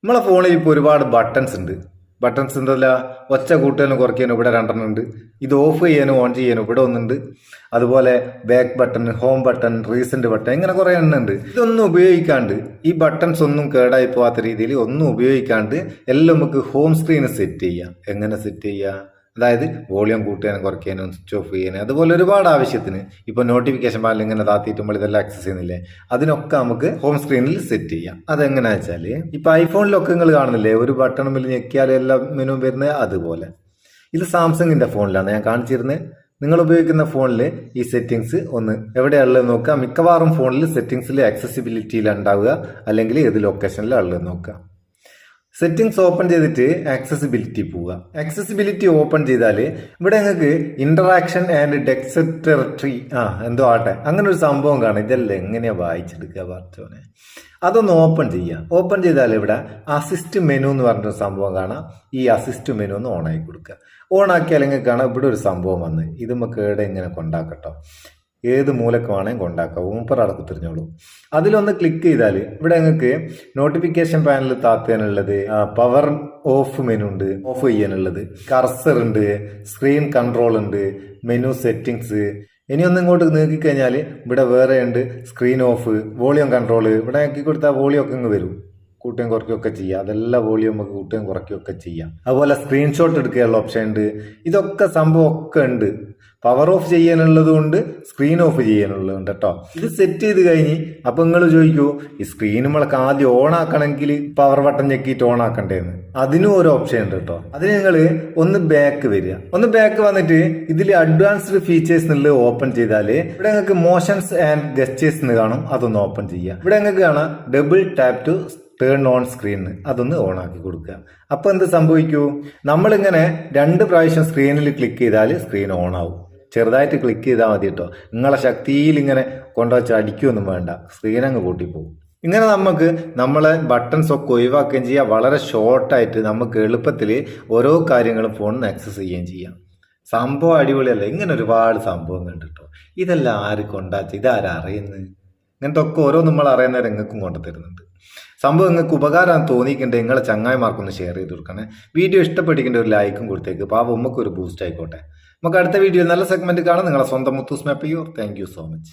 നമ്മളെ ഫോണിൽ ഇപ്പോൾ ഒരുപാട് ബട്ടൺസ് ഉണ്ട്. ബട്ടൺസ് ഉണ്ടല്ല, ഒച്ച കൂട്ടാനും കുറയ്ക്കാനും ഇവിടെ രണ്ടെണ്ണം ഉണ്ട്. ഇത് ഓഫ് ചെയ്യാനും ഓൺ ചെയ്യാനും ഇവിടെ ഒന്നുണ്ട്. അതുപോലെ back button, home button, recent button, ഇങ്ങനെ കുറെ എണ്ണം ഉണ്ട്. ഇതൊന്നും ഉപയോഗിക്കാണ്ട്, ഈ ബട്ടൺസ് ഒന്നും കേടായി പോകാത്ത രീതിയിൽ ഒന്നും ഉപയോഗിക്കാണ്ട് എല്ലാം നമുക്ക് ഹോം സ്ക്രീന് സെറ്റ് ചെയ്യാം. എങ്ങനെ സെറ്റ് ചെയ്യാം? അതായത് വോളിയം കൂട്ടാനും കുറയ്ക്കാനും സ്വിച്ച് ഓഫ് ചെയ്യാനും അതുപോലെ ഒരുപാട് ആവശ്യത്തിന്. ഇപ്പൊ നോട്ടിഫിക്കേഷൻ പാനൽ ഇങ്ങനെ താത്തിയിട്ടുമ്പോൾ ഇതെല്ലാം ആക്സസ് ചെയ്യുന്നില്ലേ, അതിനൊക്കെ നമുക്ക് ഹോം സ്ക്രീനിൽ സെറ്റ് ചെയ്യാം. അതെങ്ങനെയാ വെച്ചാല്, ഇപ്പൊ ഐഫോണിലൊക്കെ നിങ്ങൾ കാണുന്നില്ലേ, ഒരു ബട്ടൺ ഞെക്കിയാൽ എല്ലാ മെനു വരുന്നത് അതുപോലെ. ഇത് സാംസങ്ങിന്റെ ഫോണിലാണ് ഞാൻ കാണിച്ചിരുന്നത്. നിങ്ങൾ ഉപയോഗിക്കുന്ന ഫോണിൽ ഈ സെറ്റിംഗ്സ് ഒന്ന് എവിടെയുള്ളത് നോക്കുക. മിക്കവാറും ഫോണിൽ സെറ്റിംഗ്സിൽ ആക്സസിബിലിറ്റിയിൽ ഉണ്ടാവുക, അല്ലെങ്കിൽ ഏത് ലൊക്കേഷനിലാണ് ഉള്ളത് നോക്കുക. സെറ്റിംഗ്സ് ഓപ്പൺ ചെയ്തിട്ട് ആക്സസിബിലിറ്റി പോവുക. ആക്സസിബിലിറ്റി ഓപ്പൺ ചെയ്താൽ ഇവിടെ നിങ്ങൾക്ക് ഇന്ററാക്ഷൻ ആൻഡ് ഡെക്സറ്ററി എന്തോ ആട്ടെ അങ്ങനെ ഒരു സംഭവം കാണാം. ഇതല്ലേ എങ്ങനെയാ വായിച്ചെടുക്കുക പറഞ്ഞോനെ. അതൊന്ന് ഓപ്പൺ ചെയ്യാം. ഓപ്പൺ ചെയ്താൽ ഇവിടെ അസിസ്റ്റ് മെനു എന്ന് പറഞ്ഞൊരു സംഭവം കാണാം. ഈ അസിസ്റ്റ് മെനു ഒന്ന് ഓൺ ആക്കി കൊടുക്കുക. ഓൺ ആക്കിയാൽ നിങ്ങൾക്ക് കാണാം ഇവിടെ ഒരു സംഭവം വന്ന്. ഇത് നമുക്ക് ഇവിടെ ഇങ്ങനെ കൊണ്ടാക്കട്ടോ, ഏത് മൂലക്ക് വേണമെങ്കിൽ കൊണ്ടാക്കാം. ഊപ്പറടക്ക് തിരിഞ്ഞോളൂ. അതിലൊന്ന് ക്ലിക്ക് ചെയ്താൽ ഇവിടെ നിങ്ങൾക്ക് നോട്ടിഫിക്കേഷൻ പാനൽ താത്താനുള്ളത്, പവർ ഓഫ് മെനു ഉണ്ട്, ഓഫ് ചെയ്യാനുള്ളത്, കർസർ ഉണ്ട്, സ്ക്രീൻ കൺട്രോൾ ഉണ്ട്, മെനു സെറ്റിംഗ്സ്. ഇനി ഒന്ന് ഇങ്ങോട്ട് നീക്കിക്കഴിഞ്ഞാൽ ഇവിടെ വേറെ ഉണ്ട് സ്ക്രീൻ ഓഫ്, വോളിയം കൺട്രോൾ. ഇവിടെ ആക്കി കൊടുത്താൽ വോളിയം ഒക്കെ ഇങ്ങ് വരും. കൂട്ടുകയും കുറയ്ക്കുകയൊക്കെ ചെയ്യാം. അതെല്ലാം വോളിയം നമുക്ക് കൂട്ടുകയും കുറയ്ക്കുകയൊക്കെ ചെയ്യാം. അതുപോലെ സ്ക്രീൻഷോട്ട് എടുക്കാനുള്ള ഓപ്ഷൻ ഉണ്ട്. ഇതൊക്കെ സംഭവം ഒക്കെ ഉണ്ട്. പവർ ഓഫ് ചെയ്യാനുള്ളത് കൊണ്ട് സ്ക്രീൻ ഓഫ് ചെയ്യാനുള്ളത് കേട്ടോ. ഇത് സെറ്റ് ചെയ്ത് കഴിഞ്ഞ് അപ്പൊ നിങ്ങൾ ചോദിക്കൂ, ഈ സ്ക്രീൻ നമ്മളൊക്കെ ആദ്യം ഓൺ ആക്കണമെങ്കിൽ പവർ ബട്ടൺ ഞെക്കിയിട്ട് ഓൺ ആക്കണ്ടേന്ന്. അതിനും ഒരു ഓപ്ഷൻ ഉണ്ട് കേട്ടോ. അതിന് നിങ്ങൾ ഒന്ന് ബാക്ക് വരിക. ഒന്ന് ബാക്ക് വന്നിട്ട് ഇതിൽ അഡ്വാൻസ്ഡ് ഫീച്ചേഴ്സ് എന്നുള്ളത് ഓപ്പൺ ചെയ്താല് ഇവിടെ നിങ്ങൾക്ക് മോഷൻസ് ആൻഡ് ഗസ്റ്റേഴ്സ് എന്ന് കാണും. അതൊന്ന് ഓപ്പൺ ചെയ്യുക. ഇവിടെ നിങ്ങൾക്ക് കാണാം double tap to turn on screen. അതൊന്ന് ഓൺ ആക്കി കൊടുക്കുക. അപ്പൊ എന്ത് സംഭവിക്കൂ, നമ്മളിങ്ങനെ 2 പ്രാവശ്യം സ്ക്രീനിൽ ക്ലിക്ക് ചെയ്താൽ സ്ക്രീൻ ഓൺ ആവും. ചെറുതായിട്ട് ക്ലിക്ക് ചെയ്താൽ മതി കേട്ടോ. നിങ്ങളെ ശക്തിയിൽ ഇങ്ങനെ കൊണ്ടുവച്ച് അടിക്കുകയൊന്നും വേണ്ട, സ്ക്രീൻ അങ്ങ് കൂട്ടിപ്പോകും. ഇങ്ങനെ നമുക്ക് നമ്മളെ ബട്ടൺസ് ഒക്കെ ഒഴിവാക്കുകയും ചെയ്യാം. വളരെ ഷോർട്ടായിട്ട് നമുക്ക് എളുപ്പത്തിൽ ഓരോ കാര്യങ്ങളും ഫോണിൽ നിന്ന് ആക്സസ് ചെയ്യുകയും ചെയ്യാം. സംഭവം അടിപൊളിയല്ല. ഇങ്ങനെ ഒരുപാട് സംഭവങ്ങൾ ഉണ്ട് കേട്ടോ. ഇതെല്ലാം ആര് കൊണ്ടാച്ച, ഇതാരാ അറിയുന്നത്? ഇങ്ങനത്തെ ഒക്കെ ഓരോ നമ്മൾ അറിയുന്നവരെ നിങ്ങൾക്കും കൊണ്ടുതരുന്നുണ്ട്. സംഭവം നിങ്ങൾക്ക് ഉപകാരം തോന്നിയിട്ടുണ്ടെങ്കിൽ നിങ്ങളെ ചങ്ങായിമാർക്കൊന്ന് ഷെയർ ചെയ്ത് കൊടുക്കണേ. വീഡിയോ ഇഷ്ടപ്പെട്ടിട്ടുണ്ട് ഒരു ലൈക്കും കൊടുത്തേക്ക്. പാവം ഉമ്മക്ക് ഒരു ബൂസ്റ്റ് ആയിക്കോട്ടെ. നമുക്ക് അടുത്ത വീഡിയോ നല്ല സെഗ്മെന്റ് കാണാം. നിങ്ങളെ സ്വന്തം Muthus Meppayur. Thank you so much.